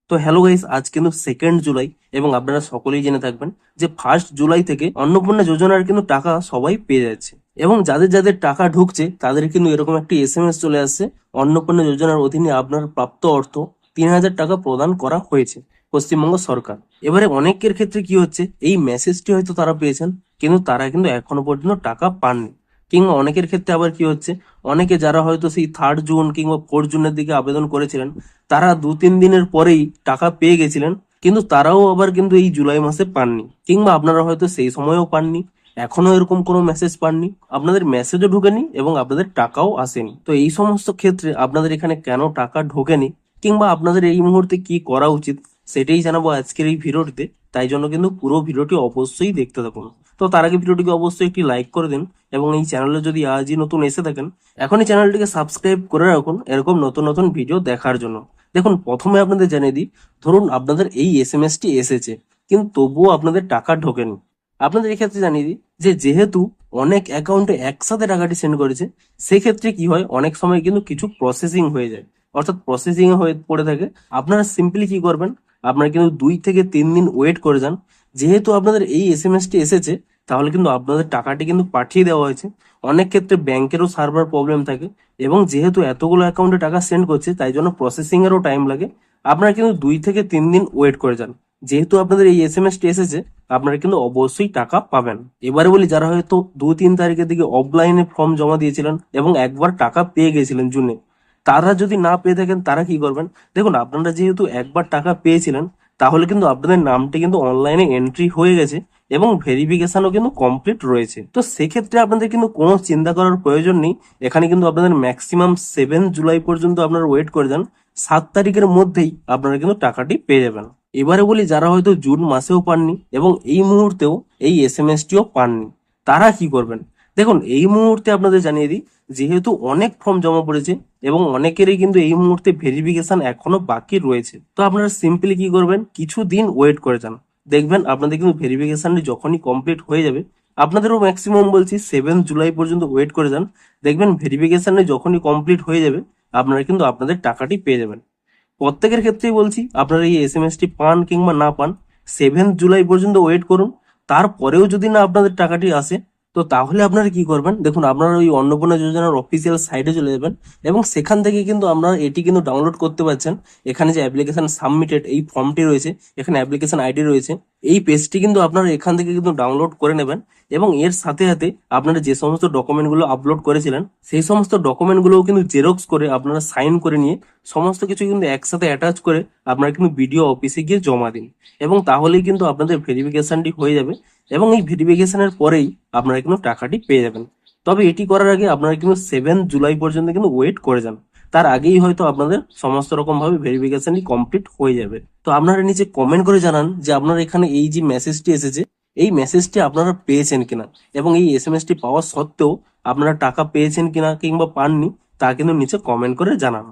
তো hello guys, আজ কিন্তু 2 জুলাই এবং আপনারা সকলেই জেনে থাকবেন যে 1 জুলাই থেকে অন্নপূর্ণা যোজনার কিন্তু টাকা সবাই পেয়ে যাচ্ছে। এবং যাদের যাদের টাকা ঢুকছে তাদের কিন্তু এরকম একটি এসএমএস চলে আসছে, অন্নপূর্ণা যোজনার অধীনে আপনার প্রাপ্ত অর্থ 3,000 টাকা প্রদান করা হয়েছে পশ্চিমবঙ্গ সরকার। এবারে অনেকের ক্ষেত্রে কি হচ্ছে, এই মেসেজটি হয়তো তারা পেয়েছেন কিন্তু তারা কিন্তু এখনো পর্যন্ত টাকা পাননি। কিংবা অনেকের ক্ষেত্রে আবার কি হচ্ছে, অনেকে যারা হয়তো সেই 3 জুন কিংবা 4 জুনের দিকে আবেদন করেছিলেন তারা 2-3 দিনের পরেই টাকা পেয়ে গেছিলেন, কিন্তু তারাও আবার কিন্তু এই জুলাই মাসে পাননি। কিংবা আপনারা হয়তো সেই সময়ও পাননি, এখনো এরকম কোনো মেসেজ পাননি, আপনাদের মেসেজও ঢোকেনি এবং আপনাদের টাকাও আসেনি। তো এই সমস্ত ক্ষেত্রে আপনাদের এখানে কেন টাকা ঢোকেনি কিংবা আপনাদের এই মুহূর্তে কি করা উচিত সেটাই জানাবো আজকের এই ভিডিওটিতে। তাই জন্য কিন্তু পুরো ভিডিওটি অবশ্যই দেখতে থাকুন। তো তার আগে ভিডিওটিকে অবশ্যই একটি লাইক করে দিন এবং এই চ্যানেলে যদি আজই নতুন এসে থাকেন এখনই চ্যানেলটিকে সাবস্ক্রাইব করে রাখুন এরকম নতুন নতুন ভিডিও দেখার জন্য। দেখুন, প্রথমে আপনাদের জানিয়ে দিই, ধরুন আপনাদের এই এসএমএসটি এসেছে কিন্তু তবুও আপনাদের টাকা ঢোকেনি। আপনাদের এক্ষেত্রে জানিয়ে দিই যে যেহেতু অনেক অ্যাকাউন্টে একসাথে টাকাটি সেন্ড করেছে, সেক্ষেত্রে কি হয়, অনেক সময় কিন্তু কিছু প্রসেসিং হয়ে যায়, অর্থাৎ প্রসেসিং হয়ে পড়ে থাকে। আপনারা সিম্পলি কি করবেন, আপনারা কিন্তু 2 থেকে 3 দিন ওয়েট করে যান। যেহেতু আপনাদের এই এসএমএসটি এসেছে তাহলে কিন্তু আপনাদের টাকাটি কিন্তু পাঠিয়ে দেওয়া হয়েছে। অনেক ক্ষেত্রে ব্যাংকেরও সার্ভার প্রবলেম থাকে এবং যেহেতু এতগুলো অ্যাকাউন্টে টাকা সেন্ড করছে তাই জন্য প্রসেসিং এরও টাইম লাগে। আপনারা কিন্তু 2 থেকে 3 দিন ওয়েট করে যান। যেহেতু আপনাদের এই এসএমএসটি এসেছে আপনারা কিন্তু অবশ্যই টাকা পাবেন। এবারে বলি, যারা হয়তো 2-3 তারিখের দিকে অফলাইনে ফর্ম জমা দিয়েছিলেন এবং একবার টাকা পেয়ে গেছিলেন জুনে, তারা যদি না পেয়ে থাকেন তারা কি করবেন। দেখুন, আপনারা যেহেতু একবার টাকা পেয়েছিলেন তাহলে কিন্তু আপনাদের নামটি কিন্তু অনলাইনে এন্ট্রি হয়ে গেছে এবং ভেরিফিকেশনও কিন্তু কমপ্লিট রয়েছে। তো সেক্ষেত্রে আপনাদের কিন্তু কোনো চিন্তা করার প্রয়োজন নেই। এখানে কিন্তু আপনাদের ম্যাক্সিমাম 7 জুলাই পর্যন্ত আপনারা ওয়েট করে যান, 7 তারিখের মধ্যেই আপনারা কিন্তু টাকাটি পেয়ে যাবেন। এবারে বলি, যারা হয়তো জুন মাসেও পাননি এবং এই মুহূর্তেও এই এসএমএসটিও পাননি, তারা কি করবেন। দেখুন, এই মুহূর্তে আপনাদের জানিয়ে দিই, যেহেতু অনেক ফর্ম জমা পড়েছে এবং অনেকেরই কিন্তু এই মুহূর্তে ভেরিফিকেশন এখনো বাকি রয়েছে, তো আপনারা সিম্পলি কি করবেন, কিছু দিন ওয়েট করে যান। দেখবেন আপনাদের কিন্তু ভেরিফিকেশনটি যখনই কমপ্লিট হয়ে যাবে, আপনাদেরও ম্যাক্সিমাম বলছি 7 জুলাই পর্যন্ত ওয়েট করে যান। দেখবেন ভেরিফিকেশনটি যখনই কমপ্লিট হয়ে যাবে আপনারা কিন্তু আপনাদের টাকাটি পেয়ে যাবেন। প্রত্যেকের ক্ষেত্রেই বলছি, আপনারা এই এসএমএসটি পান কিংবা না পান, 7 জুলাই পর্যন্ত ওয়েট করুন। তারপরেও যদি না আপনাদের টাকাটি আসে তো তাহলে আপনারা কি করবেন, দেখুন আপনারা ওই অন্নপূর্ণা যোজনার অফিসিয়াল সাইটে চলে যাবেন এবং সেখান থেকে কিন্তু আপনারা এটি কিন্তু ডাউনলোড করতে পারছেন। এখানে যে অ্যাপ্লিকেশন সাবমিটেড এই ফর্মটি রয়েছে, এখানে অ্যাপ্লিকেশন আইডি রয়েছে, এই পেজটি কিন্তু আপনারা এখান থেকে কিন্তু ডাউনলোড করে নেবেন এবং এর সাথে সাথে আপনারা যে সমস্ত ডকুমেন্টগুলো আপলোড করেছিলেন সেই সমস্ত ডকুমেন্টগুলোও কিন্তু জেরক্স করে আপনারা সাইন করে নিয়ে সমস্ত কিছু কিন্তু একসাথে অ্যাটাচ করে আপনারা কিন্তু বিডিও অফিসে গিয়ে জমা দিন এবং তাহলেই কিন্তু আপনাদের ভেরিফিকেশনটি হয়ে যাবে এবং এই ভেরিফিকেশনের পরেই আপনারা কিন্তু টাকাটি পেয়ে যাবেন। তবে এটি করার আগে আপনারা কিন্তু 7 জুলাই পর্যন্ত কিন্তু ওয়েট করে যান, তার আগেই হয়তো আপনাদের সমস্ত রকম ভাবে ভেরিফিকেশনটি কমপ্লিট হয়ে যাবে। তো আপনারা নিচে কমেন্ট করে জানান যে আপনার এখানে এই যে মেসেজটি এসেছে এই মেসেজটি আপনারা পেয়েছেন কিনা এবং এই এসএমএসটি পাওয়া সত্ত্বেও আপনারা টাকা পেয়েছেন কিনা কিংবা পাননি তা কিন্তু নিচে কমেন্ট করে জানান।